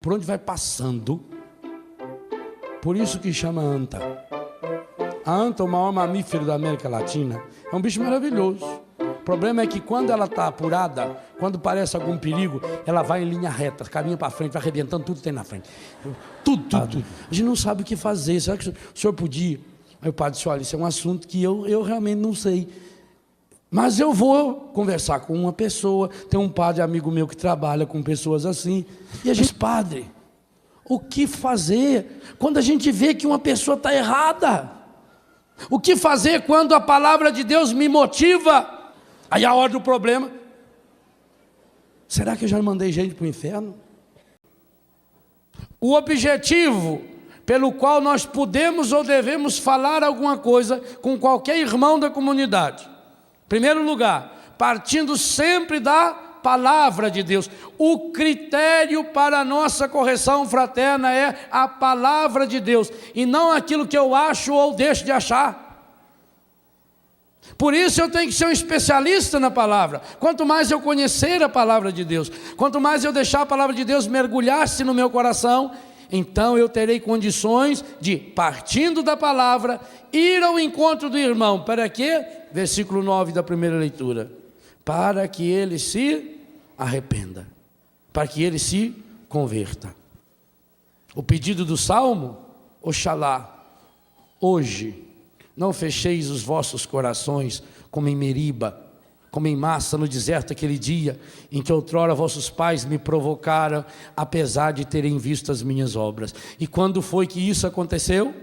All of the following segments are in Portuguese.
por onde vai passando. Por isso que chama anta. A anta, o maior mamífero da América Latina, é um bicho maravilhoso. O problema é que quando ela está apurada, quando parece algum perigo, ela vai em linha reta, caminha para frente, vai arrebentando tudo que tem na frente. Tudo. A gente não sabe o que fazer. Será que o senhor podia? Aí o padre disse, olha, isso é um assunto que eu realmente não sei. Mas eu vou conversar com uma pessoa. Tem um padre amigo meu que trabalha com pessoas assim. E a gente, padre, o que fazer quando a gente vê que uma pessoa está errada? O que fazer quando a palavra de Deus me motiva? Aí a hora do problema. Será que eu já mandei gente para o inferno? O objetivo pelo qual nós podemos ou devemos falar alguma coisa com qualquer irmão da comunidade. Em primeiro lugar, partindo sempre da palavra de Deus. O critério para a nossa correção fraterna é a palavra de Deus, e não aquilo que eu acho ou deixo de achar. Por isso eu tenho que ser um especialista na palavra. Quanto mais eu conhecer a palavra de Deus, quanto mais eu deixar a palavra de Deus mergulhar-se no meu coração, então eu terei condições de, partindo da palavra, ir ao encontro do irmão. Para quê? Versículo 9 da primeira leitura. Para que ele se arrependa, para que ele se converta. O pedido do Salmo, Oxalá, hoje, não fecheis os vossos corações como em Meriba, como em Massa no deserto, aquele dia em que outrora vossos pais me provocaram, apesar de terem visto as minhas obras. E quando foi que isso aconteceu?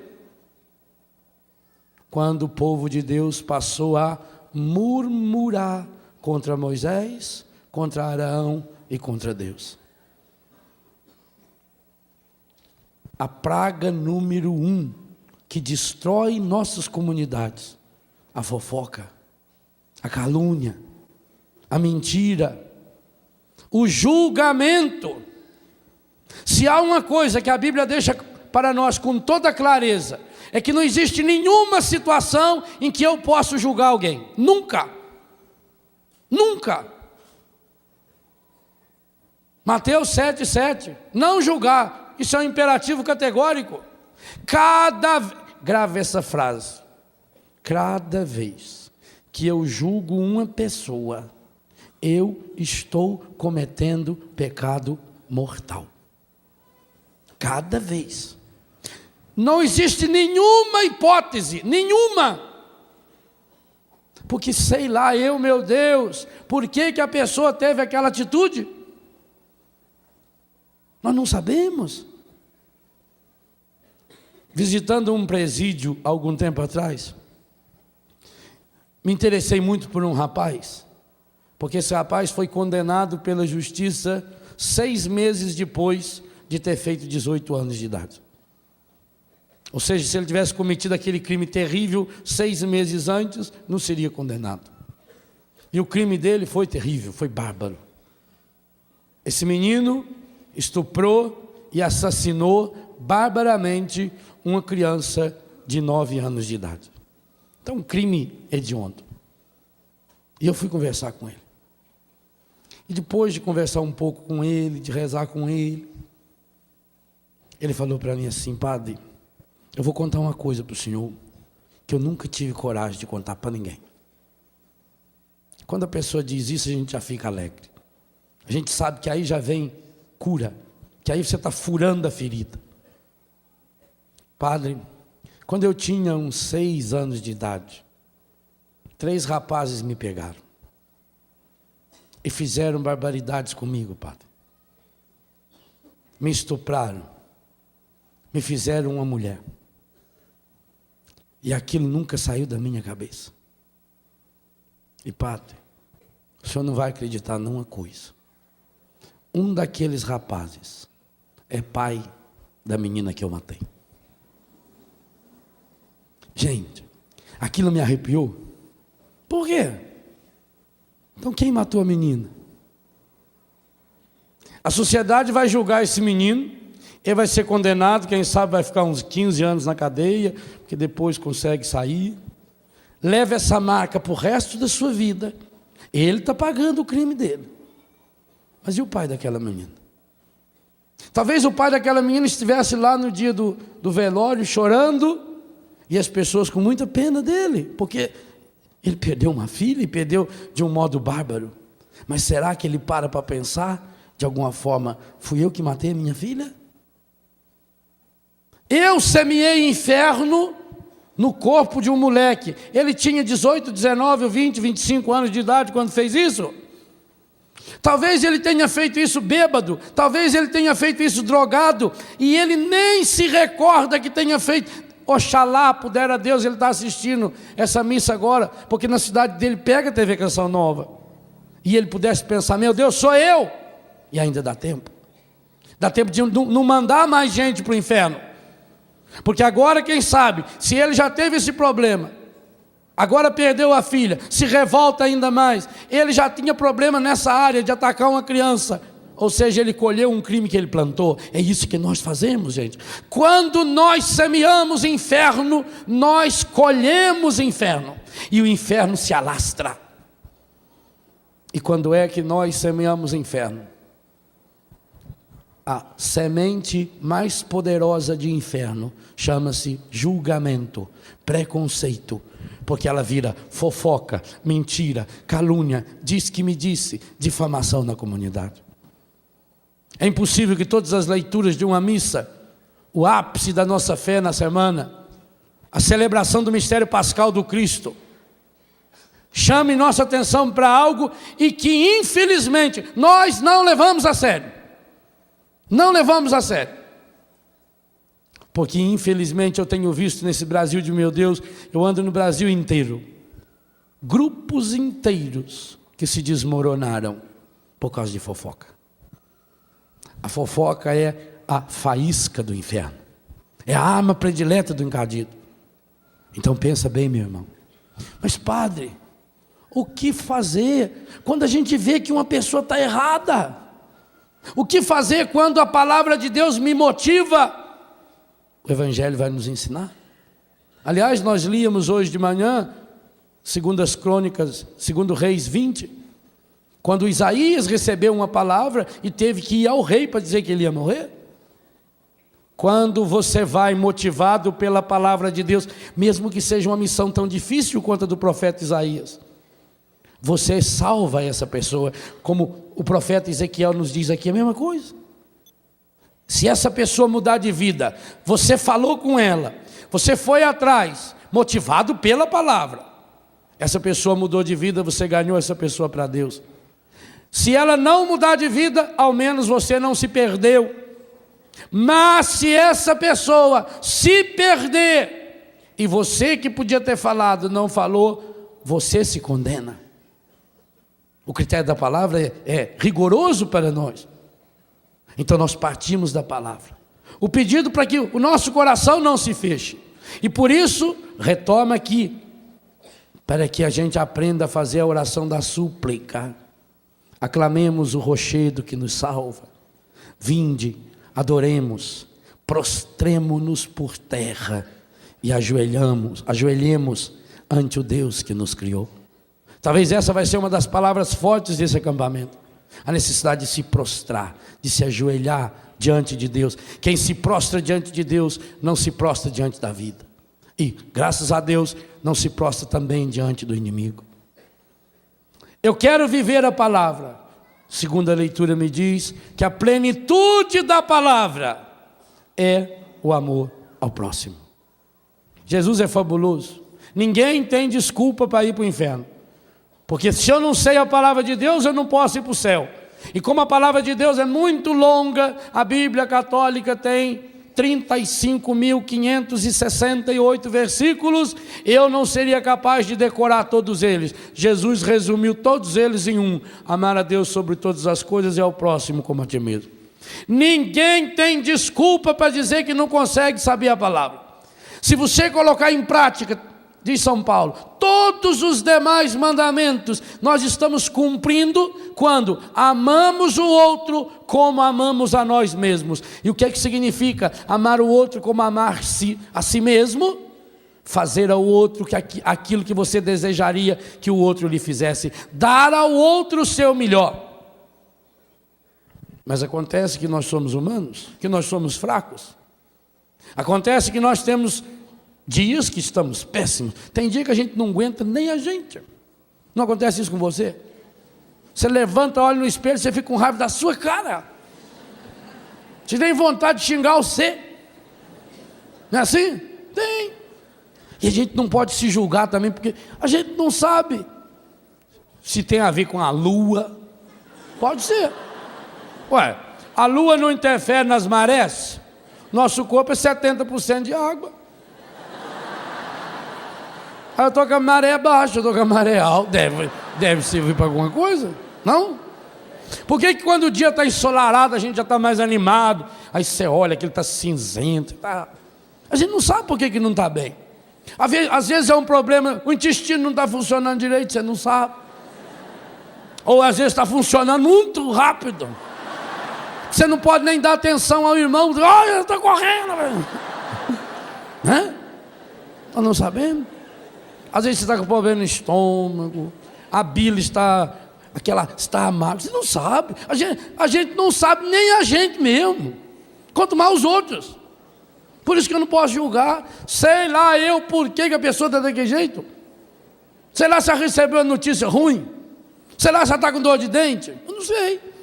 Quando o povo de Deus passou a murmurar contra Moisés, contra Arão e contra Deus. A praga número 1 que destrói nossas comunidades, a fofoca, a calúnia, a mentira, o julgamento. Se há uma coisa que a Bíblia deixa para nós com toda clareza, é que não existe nenhuma situação em que eu possa julgar alguém. Nunca. Nunca. Mateus 7,7. Não julgar. Isso é um imperativo categórico. Grave essa frase. Cada vez que eu julgo uma pessoa, eu estou cometendo pecado mortal. Cada vez. Não existe nenhuma hipótese, nenhuma. Porque sei lá, meu Deus, por que a pessoa teve aquela atitude? Nós não sabemos. Visitando um presídio algum tempo atrás, me interessei muito por um rapaz, porque esse rapaz foi condenado pela justiça 6 meses depois de ter feito 18 anos de idade. Ou seja, se ele tivesse cometido aquele crime terrível 6 meses antes, não seria condenado. E o crime dele foi terrível, foi bárbaro. Esse menino estuprou e assassinou barbaramente uma criança de 9 anos de idade. Então, um crime hediondo. E eu fui conversar com ele. E depois de conversar um pouco com ele, de rezar com ele, ele falou para mim assim: padre, eu vou contar uma coisa para o senhor que eu nunca tive coragem de contar para ninguém. Quando a pessoa diz isso, a gente já fica alegre. A gente sabe que aí já vem cura, que aí você está furando a ferida. Padre, quando eu tinha uns 6 anos de idade, 3 rapazes me pegaram e fizeram barbaridades comigo, padre. Me estupraram, me fizeram uma mulher. E aquilo nunca saiu da minha cabeça. E padre, o senhor não vai acreditar numa coisa. Um daqueles rapazes é pai da menina que eu matei. Gente, aquilo me arrepiou. Por quê? Então quem matou a menina? A sociedade vai julgar esse menino, ele vai ser condenado, quem sabe vai ficar uns 15 anos na cadeia, porque depois consegue sair. Leva essa marca para o resto da sua vida. Ele está pagando o crime dele. Mas e o pai daquela menina? Talvez o pai daquela menina estivesse lá no dia do velório chorando, e as pessoas com muita pena dele, porque ele perdeu uma filha e perdeu de um modo bárbaro. Mas será que ele para pensar, de alguma forma, fui eu que matei a minha filha? Eu semeei inferno no corpo de um moleque. Ele tinha 18, 19, 20, 25 anos de idade quando fez isso. Talvez ele tenha feito isso bêbado, talvez ele tenha feito isso drogado, e ele nem se recorda que tenha feito. Oxalá, pudera Deus, ele está assistindo essa missa agora, porque na cidade dele pega a TV Canção Nova, e ele pudesse pensar, meu Deus, sou eu, e ainda dá tempo de não mandar mais gente para o inferno, porque agora quem sabe, se ele já teve esse problema, agora perdeu a filha, se revolta ainda mais, ele já tinha problema nessa área de atacar uma criança, ou seja, ele colheu um crime que ele plantou. É isso que nós fazemos, gente. Quando nós semeamos inferno, nós colhemos inferno, e o inferno se alastra. E quando é que nós semeamos inferno? A semente mais poderosa de inferno chama-se julgamento, preconceito, porque ela vira fofoca, mentira, calúnia, diz que me disse, difamação na comunidade. É impossível que todas as leituras de uma missa, o ápice da nossa fé na semana, a celebração do mistério pascal do Cristo, chame nossa atenção para algo e que infelizmente nós não levamos a sério. Não levamos a sério. Porque infelizmente eu tenho visto nesse Brasil de meu Deus, eu ando no Brasil inteiro, grupos inteiros que se desmoronaram por causa de fofoca. A fofoca é a faísca do inferno, é a arma predileta do encardido. Então pensa bem, meu irmão. Mas padre, o que fazer quando a gente vê que uma pessoa está errada? O que fazer quando a palavra de Deus me motiva? O Evangelho vai nos ensinar. Aliás, nós líamos hoje de manhã, segundo as Crônicas, segundo Reis 20, quando Isaías recebeu uma palavra e teve que ir ao rei para dizer que ele ia morrer. Quando você vai motivado pela palavra de Deus, mesmo que seja uma missão tão difícil quanto a do profeta Isaías, você salva essa pessoa, como o profeta Ezequiel nos diz aqui, a mesma coisa. Se essa pessoa mudar de vida, você falou com ela, você foi atrás, motivado pela palavra, essa pessoa mudou de vida, você ganhou essa pessoa para Deus. Se ela não mudar de vida, ao menos você não se perdeu. Mas se essa pessoa se perder, e você que podia ter falado, não falou, você se condena. O critério da palavra é rigoroso para nós. Então nós partimos da palavra. O pedido para que o nosso coração não se feche. E por isso, retoma aqui, para que a gente aprenda a fazer a oração da súplica. Aclamemos o rochedo que nos salva. Vinde, adoremos, prostremo-nos por terra e ajoelhemos ante o Deus que nos criou. Talvez essa vai ser uma das palavras fortes desse acampamento. A necessidade de se prostrar, de se ajoelhar diante de Deus. Quem se prostra diante de Deus, não se prostra diante da vida. E, graças a Deus, não se prostra também diante do inimigo. Eu quero viver a palavra. Segunda leitura me diz que a plenitude da palavra é o amor ao próximo. Jesus é fabuloso. Ninguém tem desculpa para ir para o inferno. Porque se eu não sei a palavra de Deus, eu não posso ir para o céu. E como a palavra de Deus é muito longa, a Bíblia católica tem 35.568 versículos, eu não seria capaz de decorar todos eles. Jesus resumiu todos eles em um: amar a Deus sobre todas as coisas e ao próximo como a ti mesmo. Ninguém tem desculpa para dizer que não consegue saber a palavra. Se você colocar em prática, diz São Paulo, todos os demais mandamentos nós estamos cumprindo quando amamos o outro como amamos a nós mesmos. E o que é que significa amar o outro como amar-se a si mesmo? Fazer ao outro aquilo que você desejaria que o outro lhe fizesse. Dar ao outro o seu melhor. Mas acontece que nós somos humanos, que nós somos fracos. Acontece que nós temos dias que estamos péssimos. Tem dia que a gente não aguenta nem a gente. Não acontece isso com você? Você levanta, olha no espelho, você fica com raiva da sua cara. Você tem vontade de xingar você. Não é assim? Tem. E a gente não pode se julgar também, porque a gente não sabe se tem a ver com a lua. Pode ser. Ué, a lua não interfere nas marés? Nosso corpo é 70% de água. Aí eu estou com a maré baixa, eu estou com a maré alta. Deve servir para alguma coisa? Não? Por que quando o dia está ensolarado a gente já está mais animado? Aí você olha que ele está cinzento. Tá... A gente não sabe por que não está bem. Às vezes é um problema, o intestino não está funcionando direito, você não sabe. Ou às vezes está funcionando muito rápido. Você não pode nem dar atenção ao irmão. Olha, ele está correndo. Né? Nós não sabemos. Às vezes você está com problema no estômago. A bile está amarga. Você não sabe. A gente não sabe nem a gente mesmo. Quanto mais os outros. Por isso que eu não posso julgar. Sei lá eu por que a pessoa está daquele jeito. Sei lá se ela recebeu uma notícia ruim. Sei lá se ela está com dor de dente. Eu não sei.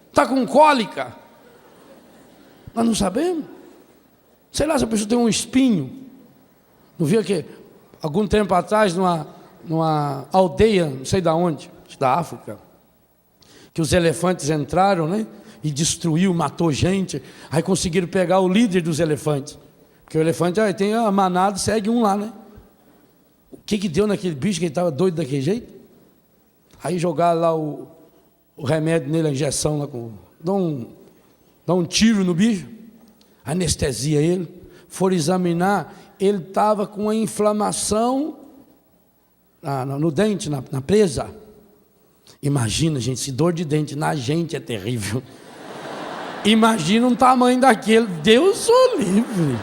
Está com cólica. Nós não sabemos. Sei lá se a pessoa tem um espinho. Não viu que algum tempo atrás numa aldeia, não sei de onde, da África, que os elefantes entraram, né? E destruiu, matou gente. Aí conseguiram pegar o líder dos elefantes. Porque o elefante tem a manada, segue um lá, né? O que deu naquele bicho que ele estava doido daquele jeito? Aí jogaram lá o remédio nele, a injeção lá, dá um tiro no bicho, anestesia ele, foram examinar, ele estava com uma inflamação no dente, na presa. Imagina, gente, se dor de dente na gente é terrível. Imagina um tamanho daquele, Deus o livre.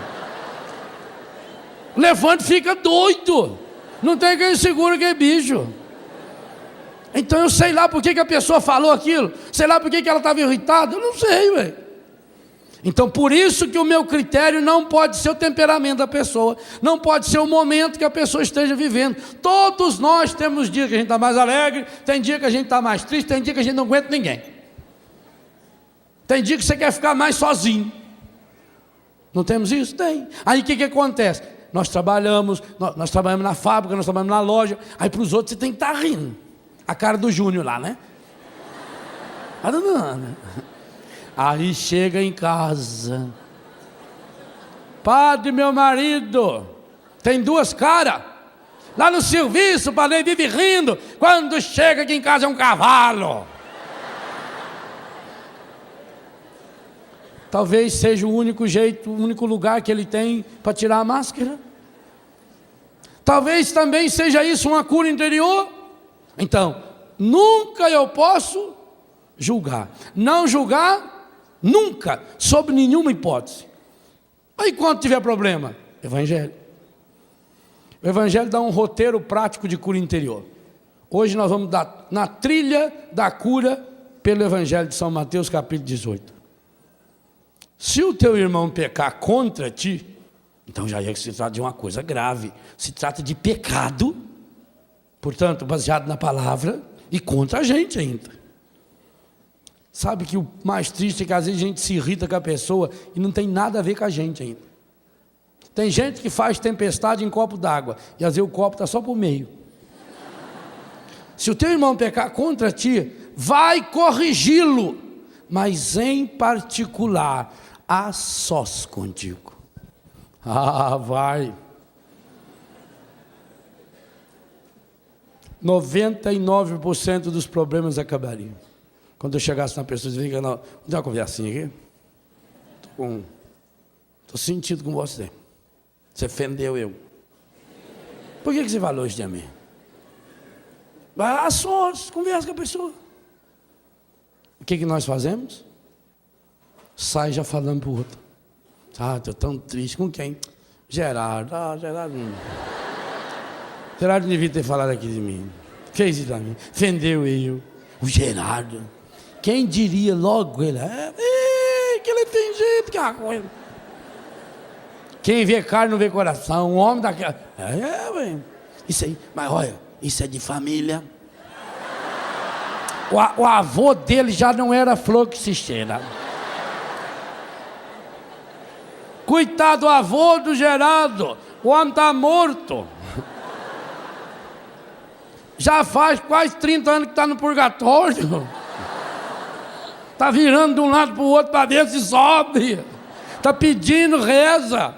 O elefante fica doido, não tem quem segura que é bicho. Então eu sei lá por que a pessoa falou aquilo, sei lá por que ela estava irritada, eu não sei, velho. Então por isso que o meu critério não pode ser o temperamento da pessoa, não pode ser o momento que a pessoa esteja vivendo. Todos nós temos dias que a gente está mais alegre, tem dia que a gente está mais triste, tem dia que a gente não aguenta ninguém. Tem dia que você quer ficar mais sozinho. Não temos isso? Tem. Aí o que acontece? Nós trabalhamos na fábrica, nós trabalhamos na loja, aí para os outros você tem que estar rindo. A cara do Júnior lá, né? Aí chega em casa. Padre, meu marido tem duas caras. Lá no serviço, o padre vive rindo. Quando chega aqui em casa é um cavalo. Talvez seja o único jeito, o único lugar que ele tem para tirar a máscara. Talvez também seja isso uma cura interior. Então, nunca eu posso julgar. Não julgar, nunca, sob nenhuma hipótese. Aí quando tiver problema, Evangelho. O Evangelho dá um roteiro prático de cura interior. Hoje nós vamos dar na trilha da cura pelo Evangelho de São Mateus, capítulo 18. Se o teu irmão pecar contra ti, então já é que se trata de uma coisa grave. Se trata de pecado, portanto, baseado na palavra e contra a gente ainda. Sabe que o mais triste é que às vezes a gente se irrita com a pessoa e não tem nada a ver com a gente ainda. Tem gente que faz tempestade em copo d'água e às vezes o copo está só por meio. Se o teu irmão pecar contra ti, vai corrigi-lo, mas em particular, a sós contigo. Vai. 99% dos problemas acabariam. Quando eu chegasse na pessoa, eu dizia, não, dá uma conversinha aqui. Estou sentindo com você. Você ofendeu eu. Por que você falou isso de mim? Vai lá sós, conversa com a pessoa. O que nós fazemos? Sai já falando para o outro. Estou tão triste. Com quem? Gerardo. Gerardo não. Gerardo não devia ter falado aqui de mim. Fez isso para mim. Ofendeu eu. O Gerardo. Quem diria logo ele? Que ele tem jeito, que é uma coisa. Quem vê carne não vê coração. Um homem daquela. Velho. Isso aí, mas olha, isso é de família. O avô dele já não era flor que se cheira. Coitado do avô do Geraldo. O homem está morto. Já faz quase 30 anos que está no purgatório. Está virando de um lado para o outro para ver se sobe. Está pedindo reza.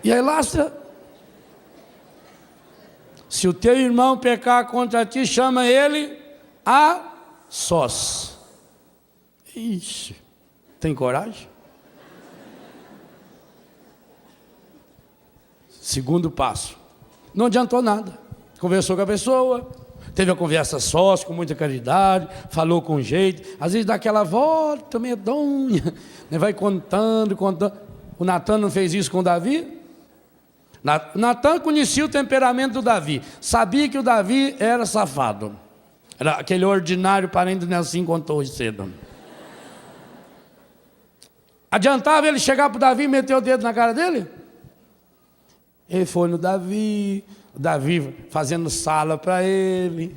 E aí lá, se o teu irmão pecar contra ti, chama ele a sós. Ixi, tem coragem? Segundo passo. Não adiantou nada. Conversou com a pessoa, teve a conversa sós, com muita caridade, falou com jeito, às vezes dá aquela volta medonha, né? Vai contando. O Natan não fez isso com o Davi? Natan conhecia o temperamento do Davi, sabia que o Davi era safado, era aquele ordinário parente de Nelson contou hoje cedo. Adiantava ele chegar para o Davi e meter o dedo na cara dele? Ele foi no Davi, o Davi fazendo sala para ele,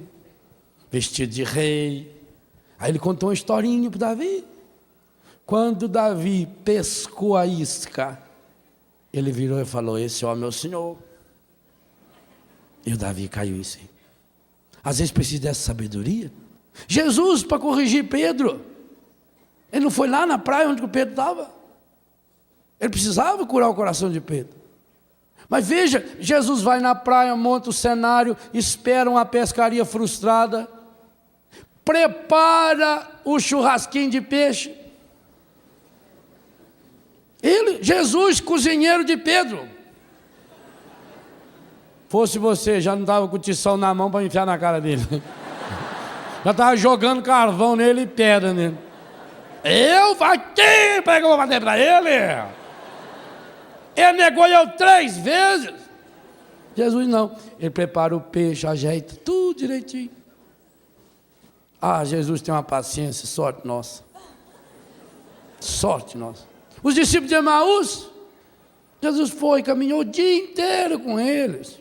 vestido de rei. Aí ele contou uma historinha para o Davi. Quando o Davi pescou a isca, ele virou e falou: esse homem é o Senhor. E o Davi caiu em si. Às vezes precisa dessa sabedoria. Jesus, para corrigir Pedro, ele não foi lá na praia onde o Pedro estava. Ele precisava curar o coração de Pedro. Mas veja, Jesus vai na praia, monta o cenário, espera uma pescaria frustrada, prepara o churrasquinho de peixe. Jesus, cozinheiro de Pedro. Fosse você, já não estava com o tição na mão para enfiar na cara dele. Já estava jogando carvão nele e pedra nele. Eu aqui, pega, eu vou bater para ele. Ele negou eu 3 vezes. Jesus não. Ele prepara o peixe, ajeita tudo direitinho. Jesus tem uma paciência, sorte nossa. Sorte nossa. Os discípulos de Emaús, Jesus foi, caminhou o dia inteiro com eles.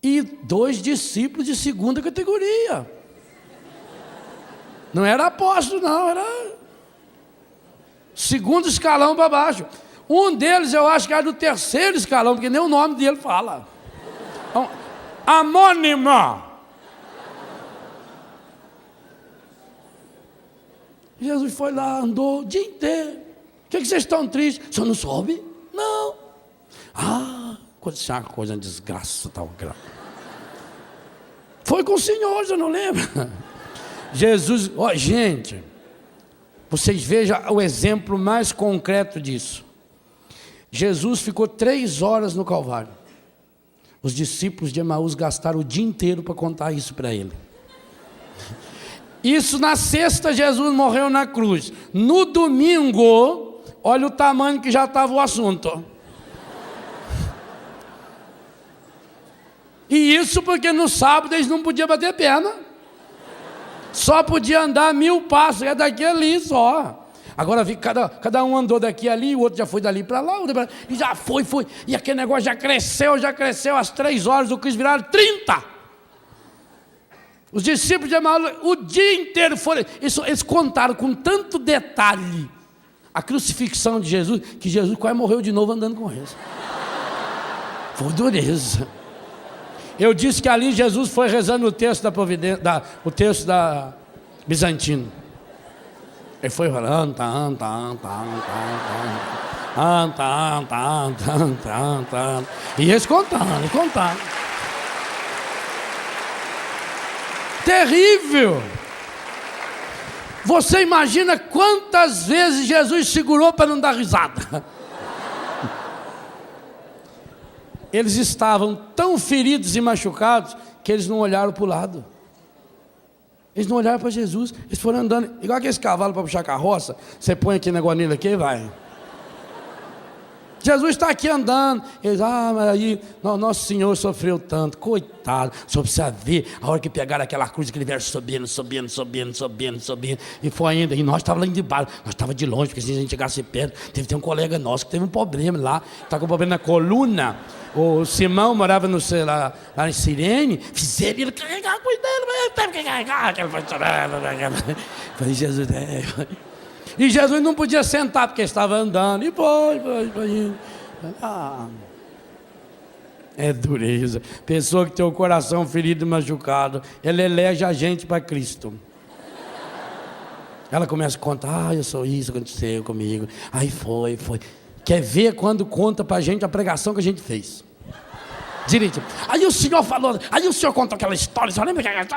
E 2 discípulos de segunda categoria. Não era apóstolo, não, era segundo escalão para baixo. Um deles eu acho que era do 3º escalão, porque nem o nome dele fala. Amônima. Jesus foi lá, andou o dia inteiro. O que vocês estão tristes? O senhor não soube? Não. Aconteceu uma coisa, uma desgraça tal. Foi com o Senhor, você não lembra? Jesus, gente, vocês vejam o exemplo mais concreto disso. Jesus ficou 3 horas no Calvário. Os discípulos de Emaús gastaram o dia inteiro para contar isso para ele. Isso na sexta, Jesus morreu na cruz. No domingo, olha o tamanho que já estava o assunto. E isso porque no sábado eles não podiam bater perna. Só podia andar 1000 passos, é daqui ali só. Agora cada um andou daqui ali, o outro já foi dali para lá, e já foi. E aquele negócio já cresceu, às 3 horas, o Cristo viraram 30. Os discípulos de Emaús, o dia inteiro foram, eles contaram com tanto detalhe a crucifixão de Jesus, que Jesus quase morreu de novo andando com eles. Foi dureza. Eu disse que ali Jesus foi rezando o texto da providência, o texto da Bizantino. Ele foi falando, e eles contaram. Terrível. Você imagina quantas vezes Jesus segurou para não dar risada? Eles estavam tão feridos e machucados que eles não olharam para o lado. Eles não olharam para Jesus. Eles foram andando, igual aqueles cavalos para puxar carroça. Você põe aquele negócio nele aqui e vai. Jesus está aqui andando. Eles, mas aí Nosso Senhor sofreu tanto. Coitado, só precisa ver a hora que pegaram aquela cruz, aquele verso subindo. E foi ainda. E nós estávamos lá de baixo, nós estávamos de longe, porque se a gente chegasse perto, ter um colega nosso que teve um problema lá, está com um problema na coluna. O Simão morava lá em Cirene, fizeram ele carregar a coisa dele, mas ele teve que carregar. Falei, Jesus, E Jesus não podia sentar porque estava andando. E foi. É dureza. Pessoa que tem o coração ferido e machucado, ela elege a gente para Cristo. Ela começa a contar, eu sou isso, aconteceu comigo. Aí foi. Quer ver quando conta para a gente a pregação que a gente fez. Direito. Aí o senhor falou, aí o senhor contou aquela história, você lembra que a senhora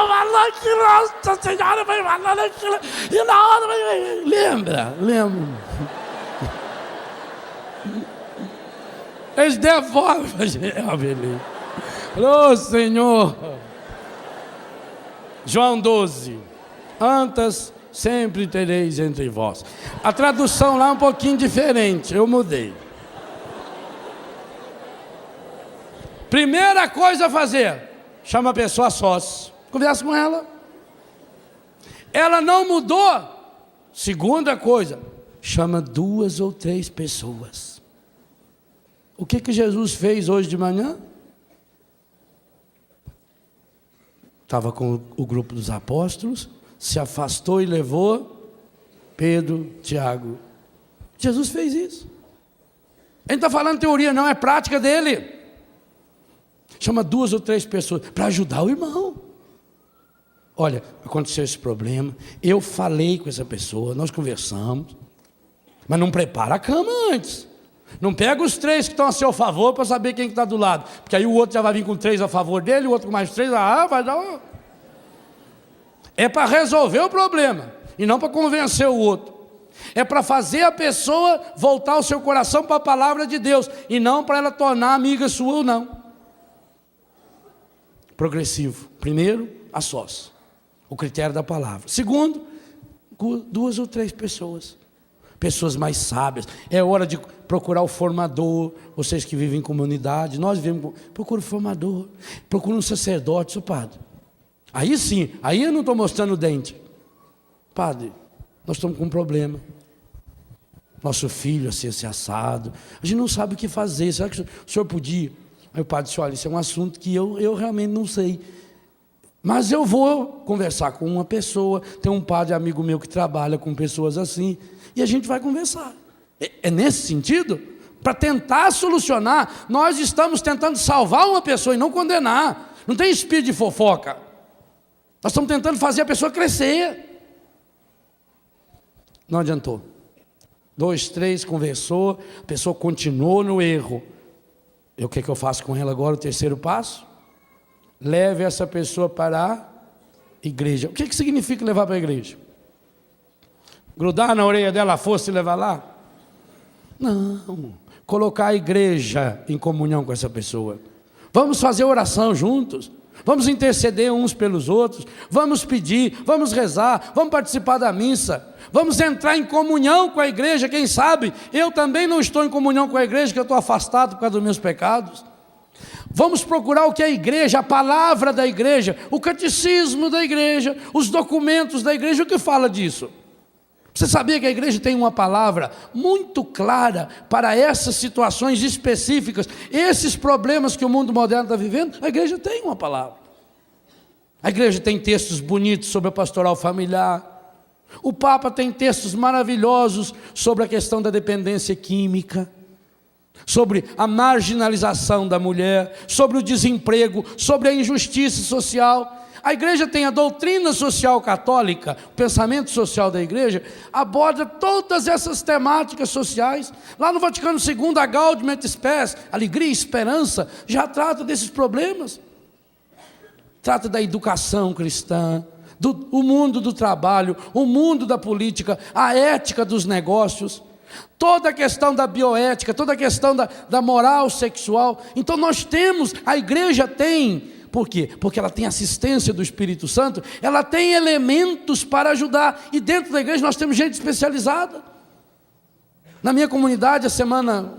falou que Nossa Senhora foi falando aquilo, e na hora, lembra? Eles devolvem, beleza. Ô Senhor. João 12, antes sempre tereis entre vós. A tradução lá é um pouquinho diferente, eu mudei. Primeira coisa a fazer, chama a pessoa a sós, conversa com ela. Ela não mudou. Segunda coisa, chama 2 ou 3 pessoas. O que Jesus fez hoje de manhã? Estava com o grupo dos apóstolos, se afastou e levou Pedro, Tiago. Jesus fez isso. Ele não está falando teoria, não, é prática dele. Chama 2 ou 3 pessoas para ajudar o irmão. Olha, aconteceu esse problema, eu falei com essa pessoa, nós conversamos, mas não prepara a cama antes. Não pega os 3 que estão a seu favor para saber quem está do lado, porque aí o outro já vai vir com 3 a favor dele, o outro com mais 3, vai dar uma... É para resolver o problema, e não para convencer o outro. É para fazer a pessoa voltar o seu coração para a palavra de Deus, e não para ela tornar amiga sua ou não. Progressivo. Primeiro, a sós. O critério da palavra. Segundo, 2 ou 3 pessoas. Pessoas mais sábias. É hora de procurar o formador. Vocês que vivem em comunidade, nós vivemos. Procura o formador. Procura um sacerdote, seu padre. Aí sim, aí eu não estou mostrando o dente. Padre, nós estamos com um problema. Nosso filho assim assado. A gente não sabe o que fazer. Será que o senhor podia? Aí o padre disse, olha, isso é um assunto que eu realmente não sei. Mas eu vou conversar com uma pessoa. Tem um padre amigo meu que trabalha com pessoas assim. E a gente vai conversar. É nesse sentido? Para tentar solucionar. Nós estamos tentando salvar uma pessoa e não condenar. Não tem espírito de fofoca. Nós estamos tentando fazer a pessoa crescer. Não adiantou. 2, 3, conversou, a pessoa continuou no erro. E o que eu faço com ela agora? O terceiro passo? Leve essa pessoa para a igreja. O que significa levar para a igreja? Grudar na orelha dela a força e levar lá? Não. Colocar a igreja em comunhão com essa pessoa. Vamos fazer oração juntos. Vamos interceder uns pelos outros, vamos pedir, vamos rezar, vamos participar da missa, vamos entrar em comunhão com a igreja, quem sabe, eu também não estou em comunhão com a igreja, que eu estou afastado por causa dos meus pecados. Vamos procurar o que é a igreja, a palavra da igreja, o catecismo da igreja, os documentos da igreja, o que fala disso? Você sabia que a igreja tem uma palavra muito clara para essas situações específicas, esses problemas que o mundo moderno está vivendo? A igreja tem uma palavra. A igreja tem textos bonitos sobre a pastoral familiar. O Papa tem textos maravilhosos sobre a questão da dependência química, sobre a marginalização da mulher, sobre o desemprego, sobre a injustiça social. A igreja tem a doutrina social católica, o pensamento social da igreja, aborda todas essas temáticas sociais. Lá no Vaticano II, a Gaudium et Spes, alegria e esperança, já trata desses problemas. Trata da educação cristã, o mundo do trabalho, o mundo da política, a ética dos negócios, toda a questão da bioética, toda a questão da moral sexual. Então nós temos, a igreja tem Por quê? Porque ela tem assistência do Espírito Santo, ela tem elementos para ajudar, e dentro da igreja nós temos gente especializada. Na minha comunidade,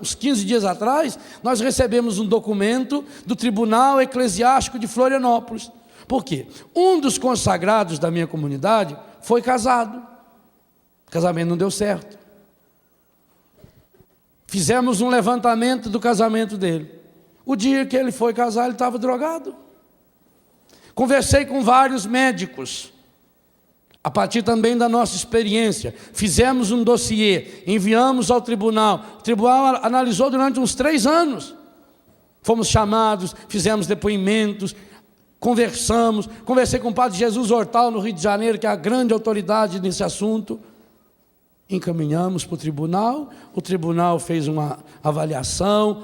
uns 15 dias atrás, nós recebemos um documento do Tribunal Eclesiástico de Florianópolis. Por quê? Um dos consagrados da minha comunidade foi casado. O casamento não deu certo. Fizemos um levantamento do casamento dele. O dia que ele foi casar, ele estava drogado. Conversei com vários médicos, a partir também da nossa experiência. Fizemos um dossiê, enviamos ao tribunal. O tribunal analisou durante uns 3 anos. Fomos chamados, fizemos depoimentos, conversamos. Conversei com o padre Jesus Hortal, no Rio de Janeiro, que é a grande autoridade nesse assunto. Encaminhamos para o tribunal fez uma avaliação,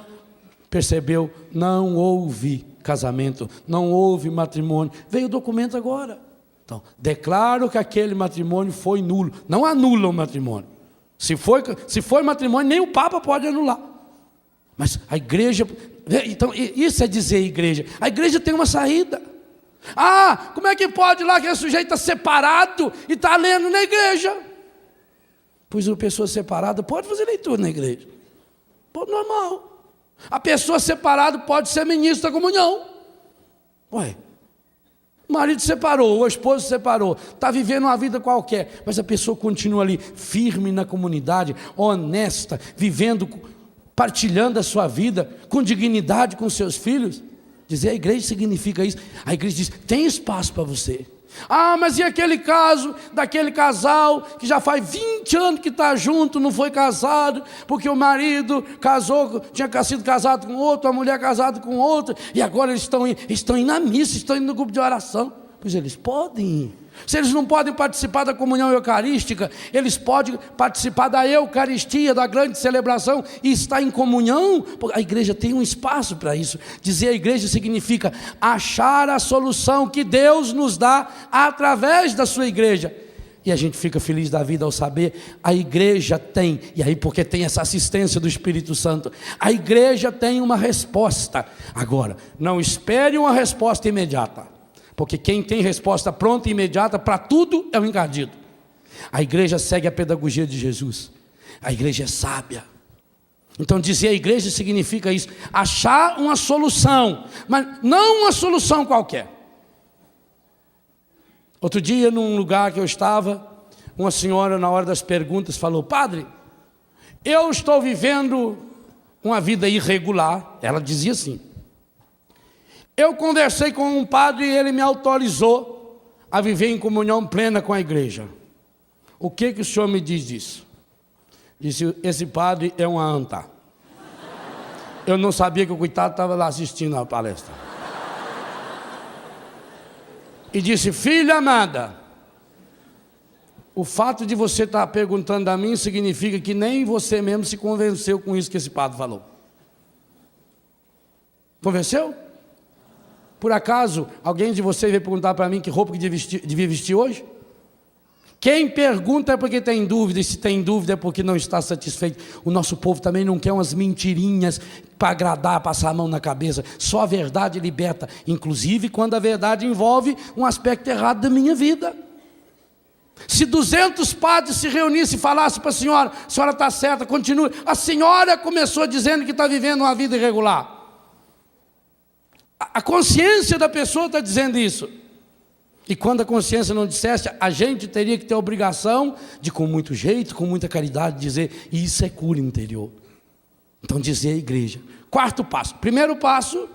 percebeu, não houve casamento, não houve matrimônio. Veio o documento agora. Então, declaro que aquele matrimônio foi nulo. Não anula o matrimônio. Se foi matrimônio, nem o Papa pode anular. Mas a igreja... Então, isso é dizer igreja. A igreja tem uma saída. Ah, como é que pode lá que o sujeito está separado e está lendo na igreja? Pois uma pessoa separada pode fazer leitura na igreja. Pode, normal. A pessoa separada pode ser ministro da comunhão. Ué, o marido separou, a esposa separou, está vivendo uma vida qualquer, mas a pessoa continua ali, firme na comunidade, honesta, vivendo, partilhando a sua vida, com dignidade com seus filhos. Dizer a igreja significa isso. A igreja diz, tem espaço para você. Ah, mas e aquele caso daquele casal que já faz 20 anos que está junto, não foi casado, porque o marido casou, tinha sido casado com outro, a mulher casada com outro, e agora eles estão indo na missa, estão indo no grupo de oração. Pois eles podem ir. Se eles não podem participar da comunhão eucarística, eles podem participar da Eucaristia, da grande celebração, e estar em comunhão. A igreja tem um espaço para isso. Dizer a igreja significa achar a solução que Deus nos dá através da sua igreja. E a gente fica feliz da vida ao saber, a igreja tem, e aí porque tem essa assistência do Espírito Santo, a igreja tem uma resposta. Agora, não espere uma resposta imediata. Porque quem tem resposta pronta e imediata para tudo é o encardido. A igreja segue a pedagogia de Jesus. A igreja é sábia. Então dizer a igreja significa isso. Achar uma solução, mas não uma solução qualquer. Outro dia, num lugar que eu estava, uma senhora na hora das perguntas falou, padre, eu estou vivendo uma vida irregular. Ela dizia assim. Eu conversei com um padre e ele me autorizou a viver em comunhão plena com a igreja. O que o senhor me diz disso? Disse, esse padre é uma anta. Eu não sabia que o coitado estava lá assistindo a palestra. E disse, filha amada, o fato de você estar perguntando a mim significa que nem você mesmo se convenceu com isso que esse padre falou. Convenceu? Por acaso, alguém de vocês veio perguntar para mim que roupa que devia vestir hoje? Quem pergunta é porque tem dúvida, e se tem dúvida é porque não está satisfeito. O nosso povo também não quer umas mentirinhas para agradar, passar a mão na cabeça. Só a verdade liberta, inclusive quando a verdade envolve um aspecto errado da minha vida. Se 200 padres se reunissem e falassem para a senhora está certa, continue. A senhora começou dizendo que está vivendo uma vida irregular. A consciência da pessoa está dizendo isso. E quando a consciência não dissesse, a gente teria que ter a obrigação de, com muito jeito, com muita caridade, dizer, isso é cura interior. Então dizer a igreja. 4º passo. Primeiro passo,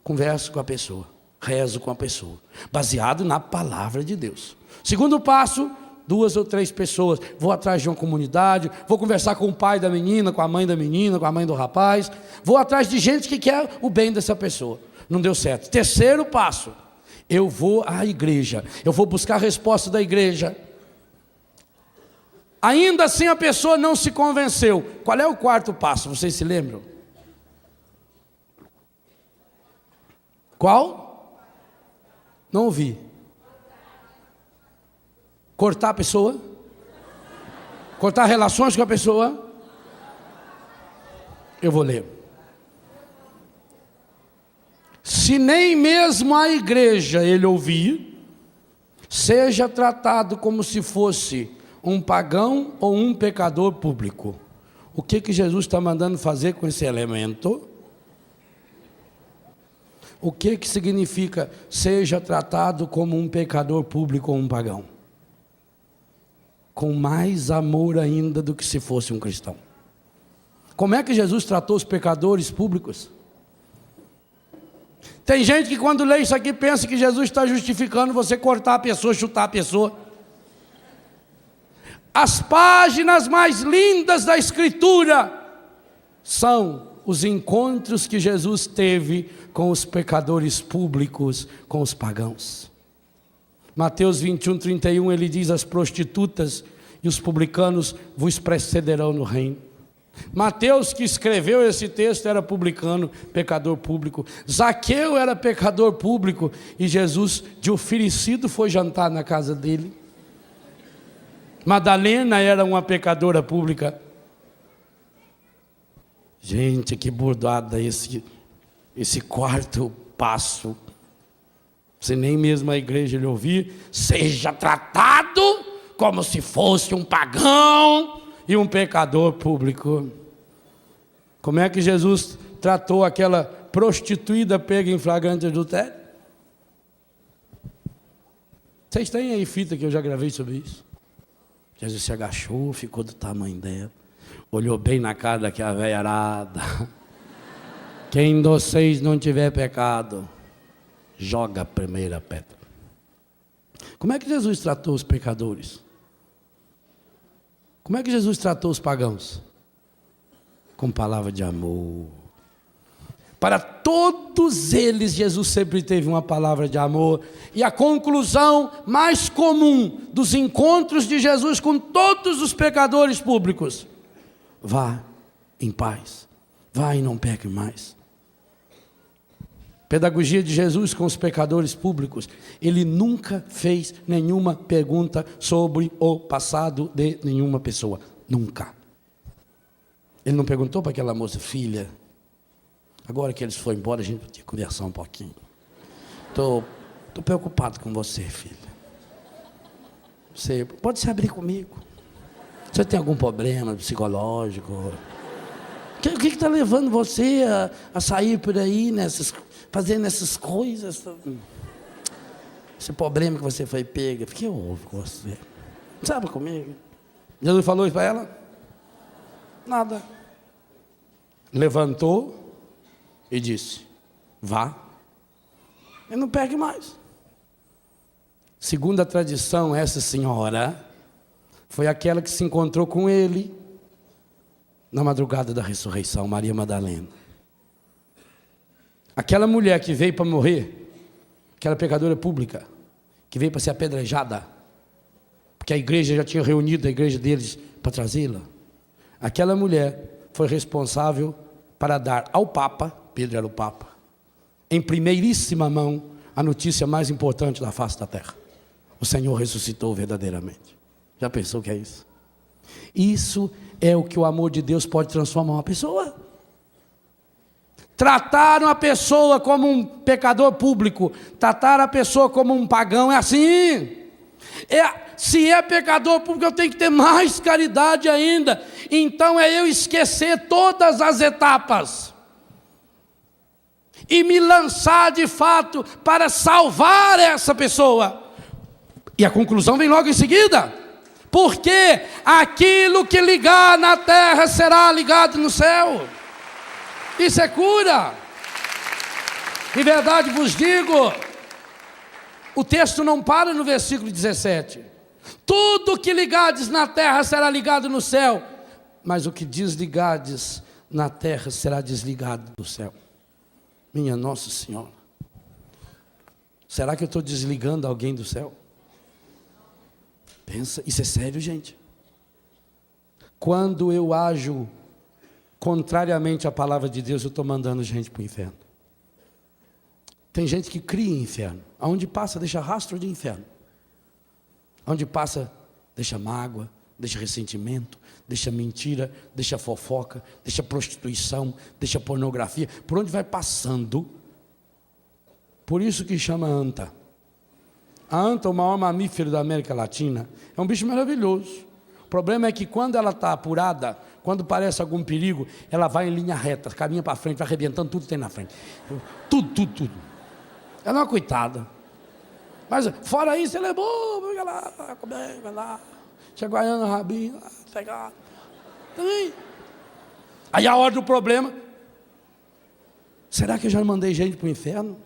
converso com a pessoa, rezo com a pessoa, baseado na palavra de Deus. 2º passo, 2 ou 3 pessoas, vou atrás de uma comunidade, vou conversar com o pai da menina, com a mãe da menina, com a mãe do rapaz, vou atrás de gente que quer o bem dessa pessoa. Não deu certo. 3º passo, eu vou à igreja, eu vou buscar a resposta da igreja. Ainda assim a pessoa não se convenceu. Qual é o 4º passo? Vocês se lembram? Qual? Não ouvi. Cortar a pessoa? Cortar relações com a pessoa? Eu vou ler. se nem mesmo a igreja ele ouvir, seja tratado como se fosse um pagão ou um pecador público. O que Jesus está mandando fazer com esse elemento? O que significa seja tratado como um pecador público ou um pagão? Com mais amor ainda do que se fosse um cristão. Como é que Jesus tratou os pecadores públicos? Tem gente que quando lê isso aqui pensa que Jesus está justificando você cortar a pessoa, chutar a pessoa. As páginas mais lindas da Escritura são os encontros que Jesus teve com os pecadores públicos, com os pagãos. Mateus 21, 31, ele diz: as prostitutas e os publicanos vos precederão no reino. Mateus, que escreveu esse texto, era publicano, pecador público. Zaqueu era pecador público, e Jesus, de oferecido, foi jantar na casa dele. Madalena era uma pecadora pública. Gente, que bordada esse quarto passo. Se nem mesmo a igreja lhe ouvir, seja tratado como se fosse um pagão e um pecador público. Como é que Jesus tratou aquela prostituída pega em flagrante adultério? Vocês têm aí fita que eu já gravei sobre isso? Jesus se agachou, ficou do tamanho dela, olhou bem na cara daquela velharada. Quem de vocês não tiver pecado, joga a primeira pedra. Como é que Jesus tratou os pecadores? Como é que Jesus tratou os pagãos? Com palavra de amor. Para todos eles, Jesus sempre teve uma palavra de amor. E a conclusão mais comum dos encontros de Jesus com todos os pecadores públicos: vá em paz, vá e não peque mais. Pedagogia de Jesus com os pecadores públicos: ele nunca fez nenhuma pergunta sobre o passado de nenhuma pessoa, nunca. Ele não perguntou para aquela moça: filha, agora que eles foram embora, a gente podia conversar um pouquinho. Estou preocupado com você, filha. Você pode se abrir comigo? Você tem algum problema psicológico? O que está levando você a sair por aí, fazendo essas coisas? Esse problema que você foi pega, o que houve com você? Sabe comigo? Jesus falou isso para ela? Nada. Levantou e disse: vá e não pegue mais. Segundo a tradição, essa senhora foi aquela que se encontrou com ele na madrugada da ressurreição, Maria Madalena. Aquela mulher que veio para morrer, aquela pecadora pública, que veio para ser apedrejada, porque a igreja já tinha reunido a igreja deles para trazê-la. Aquela mulher foi responsável para dar ao Papa, Pedro era o Papa, em primeiríssima mão, a notícia mais importante da face da terra: o Senhor ressuscitou verdadeiramente. Já pensou o que é isso? Isso é o que o amor de Deus pode transformar uma pessoa. Tratar uma pessoa como um pecador público, tratar a pessoa como um pagão, é assim. Se é pecador público, eu tenho que ter mais caridade ainda. Então é eu esquecer todas as etapas e me lançar de fato para salvar essa pessoa. E a conclusão vem logo em seguida: porque aquilo que ligar na terra será ligado no céu. Isso é cura. Em verdade vos digo, o texto não para no versículo 17. Tudo que ligardes na terra será ligado no céu, mas o que desligardes na terra será desligado do céu. Minha Nossa Senhora, será que eu estou desligando alguém do céu? Pensa, isso é sério, gente. Quando eu ajo contrariamente à palavra de Deus, eu estou mandando gente para o inferno. Tem gente que cria inferno. Aonde passa, deixa rastro de inferno. Aonde passa, deixa mágoa, deixa ressentimento, deixa mentira, deixa fofoca, deixa prostituição, deixa pornografia. Por onde vai passando, Por isso que chama anta. A anta, o maior mamífero da América Latina, é um bicho maravilhoso. O problema é que quando ela está apurada, quando parece algum perigo, ela vai em linha reta, caminha para frente, vai arrebentando tudo que tem na frente. Tudo. Ela é uma coitada. Mas fora isso, ela é boa, vai lá, vai lá, chacoalhando o rabinho, pegar. Também. Aí a hora do problema, será que eu já mandei gente para o inferno?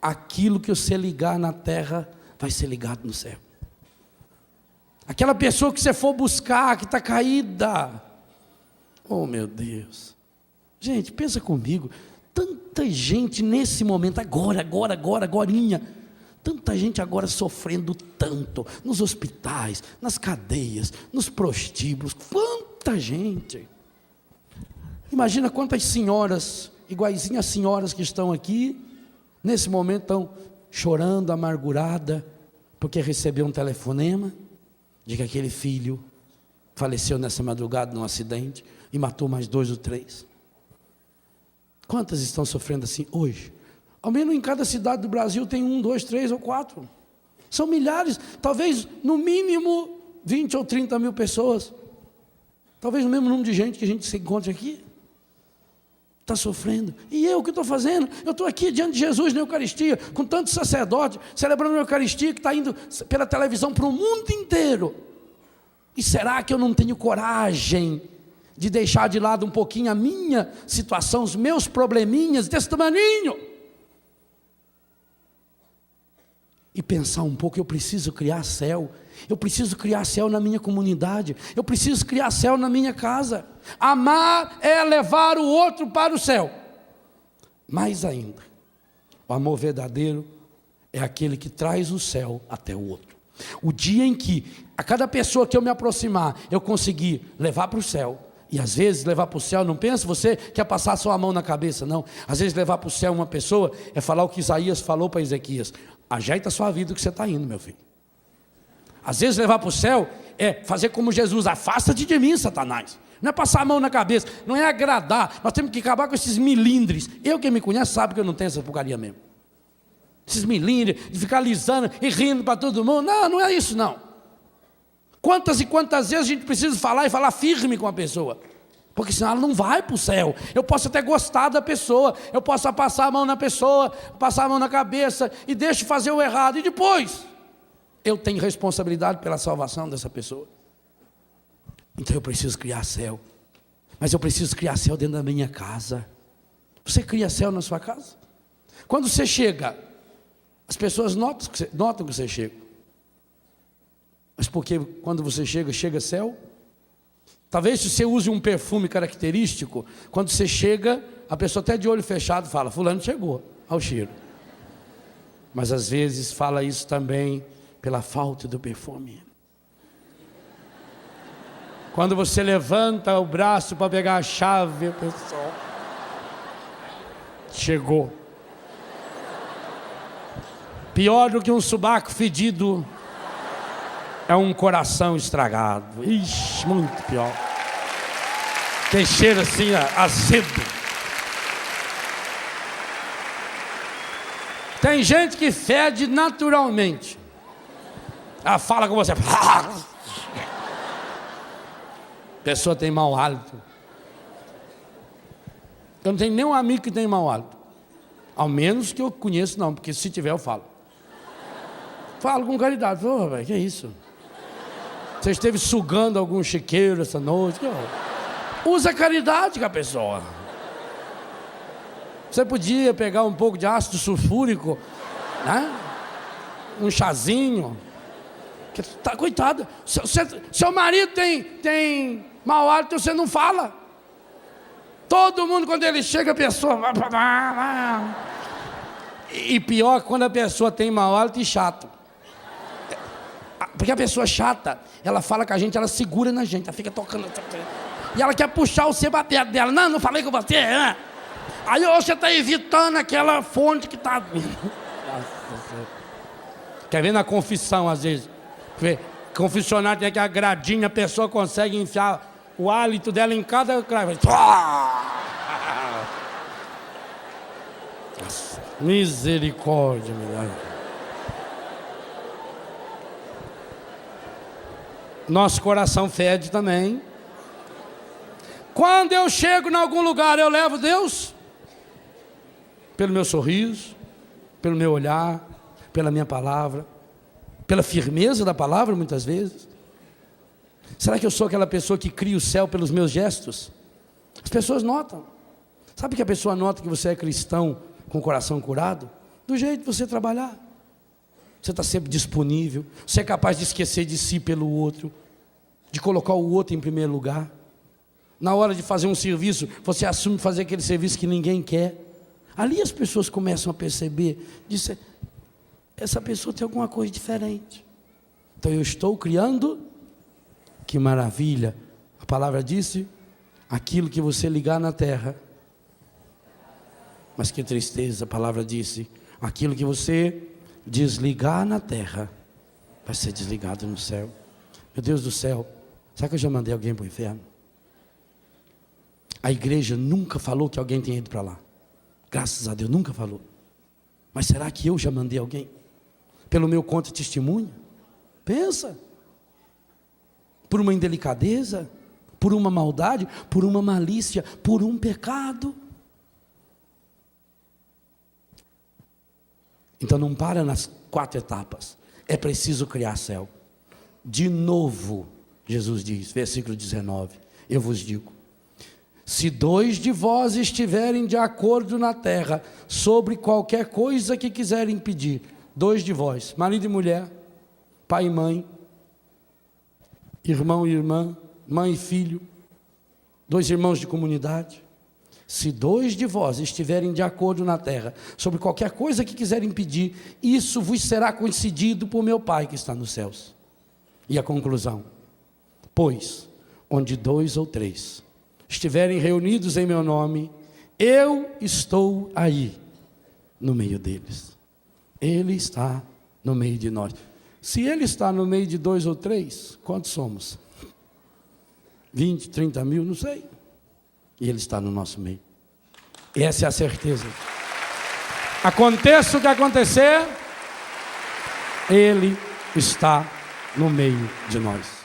Aquilo que você ligar na terra, vai ser ligado no céu. Aquela pessoa que você for buscar, que está caída. Oh meu Deus. Gente, pensa comigo. Tanta gente nesse momento, agorinha. Tanta gente agora sofrendo tanto. Nos hospitais, nas cadeias, nos prostíbulos. Quanta gente. Imagina quantas senhoras, iguaizinhas às senhoras que estão aqui, nesse momento estão chorando, amargurada, porque recebeu um telefonema de que aquele filho faleceu nessa madrugada num acidente e matou mais 2 ou 3. Quantas estão sofrendo assim hoje? Ao menos em cada cidade do Brasil tem 1, 2, 3 ou 4. São milhares, talvez no mínimo 20 ou 30 mil pessoas. Talvez o mesmo número de gente que a gente se encontra aqui. Está sofrendo. E eu, o que estou fazendo? Eu estou aqui diante de Jesus na Eucaristia, com tantos sacerdotes, celebrando a Eucaristia que está indo pela televisão para o mundo inteiro. E será que eu não tenho coragem de deixar de lado um pouquinho a minha situação, os meus probleminhas desse tamaninho? E pensar um pouco, eu preciso criar céu. Eu preciso criar céu na minha comunidade. Eu preciso criar céu na minha casa. Amar é levar o outro para o céu. Mais ainda, o amor verdadeiro é aquele que traz o céu até o outro. O dia em que a cada pessoa que eu me aproximar, eu conseguir levar para o céu. E às vezes levar para o céu, não pensa você que é passar só a mão na cabeça, não. Às vezes levar para o céu uma pessoa é falar o que Isaías falou para Ezequias. Ajeita a sua vida que você está indo, meu filho. Às vezes levar para o céu é fazer como Jesus, afasta-te de mim, Satanás. Não é passar a mão na cabeça, não é agradar. Nós temos que acabar com esses milindres. Quem me conhece sabe que eu não tenho essa porcaria mesmo. Esses milindres, de ficar alisando e rindo para todo mundo. Não é isso não. Quantas e quantas vezes a gente precisa falar e falar firme com a pessoa. Porque senão ela não vai para o céu. Eu posso até gostar da pessoa, eu posso passar a mão na pessoa, passar a mão na cabeça e deixo fazer o errado. E depois, eu tenho responsabilidade pela salvação dessa pessoa. Então eu preciso criar céu. Mas eu preciso criar céu dentro da minha casa. Você cria céu na sua casa? Quando você chega, as pessoas notam que você chega. Mas porque quando você chega céu? Talvez se você use um perfume característico, quando você chega, a pessoa até de olho fechado fala, fulano chegou, ao cheiro. Mas às vezes fala isso também pela falta do perfume. Quando você levanta o braço para pegar a chave, a pessoa chegou. Pior do que um subaco fedido é um coração estragado. Ixi, muito pior. Tem cheiro assim, azedo. Tem gente que fede naturalmente. Ela fala com você. A pessoa tem mau hálito. Eu não tenho nenhum amigo que tem mau hálito. Ao menos que eu conheço, não. Porque se tiver, eu falo. Falo com caridade. Ô, velho, que é isso? Você esteve sugando algum chiqueiro essa noite? Usa caridade com a pessoa. Você podia pegar um pouco de ácido sulfúrico, né? Um chazinho. Tá, coitado. Seu marido tem mau hálito, você não fala. Todo mundo, quando ele chega, a pessoa... E pior, quando a pessoa tem mau hálito e chato. Porque a pessoa chata, ela fala com a gente, ela segura na gente, ela fica tocando. E ela quer puxar você para perto dela. Não falei com você, né? Aí você está evitando aquela fonte que está... Quer ver na confissão, às vezes? Confessionário tem aquela gradinha, a pessoa consegue enfiar o hálito dela em cada... Misericórdia, meu. Nosso coração fede também. Quando eu chego em algum lugar, eu levo Deus? Pelo meu sorriso, pelo meu olhar, pela minha palavra, pela firmeza da palavra, muitas vezes. Será que eu sou aquela pessoa que cria o céu pelos meus gestos? As pessoas notam. Sabe que a pessoa nota que você é cristão com o coração curado? Do jeito de você trabalhar. Você está sempre disponível. Você é capaz de esquecer de si pelo outro, de colocar o outro em primeiro lugar. Na hora de fazer um serviço, você assume fazer aquele serviço que ninguém quer. Ali as pessoas começam a perceber, diz, essa pessoa tem alguma coisa diferente. Então eu estou criando, que maravilha. A palavra disse, aquilo que você ligar na terra. Mas que tristeza, a palavra disse, aquilo que você desligar na terra, vai ser desligado no céu. Meu Deus do céu, será que eu já mandei alguém para o inferno? A igreja nunca falou que alguém tenha ido para lá. Graças a Deus, nunca falou. Mas será que eu já mandei alguém? Pelo meu conto e testemunho? Pensa. Por uma indelicadeza, por uma maldade, por uma malícia, por um pecado. Então não para nas 4 etapas. É preciso criar céu. De novo, Jesus diz, versículo 19, eu vos digo, se 2 de vós estiverem de acordo na terra, sobre qualquer coisa que quiserem pedir, 2 de vós, marido e mulher, pai e mãe, irmão e irmã, mãe e filho, 2 irmãos de comunidade, se 2 de vós estiverem de acordo na terra, sobre qualquer coisa que quiserem pedir, isso vos será concedido por meu Pai que está nos céus. E a conclusão, pois, onde 2 ou 3 estiverem reunidos em meu nome, eu estou aí, no meio deles. Ele está no meio de nós. Se Ele está no meio de 2 ou 3, quantos somos? 20, 30 mil, não sei. E Ele está no nosso meio. Essa é a certeza. Aconteça o que acontecer, Ele está no meio de nós.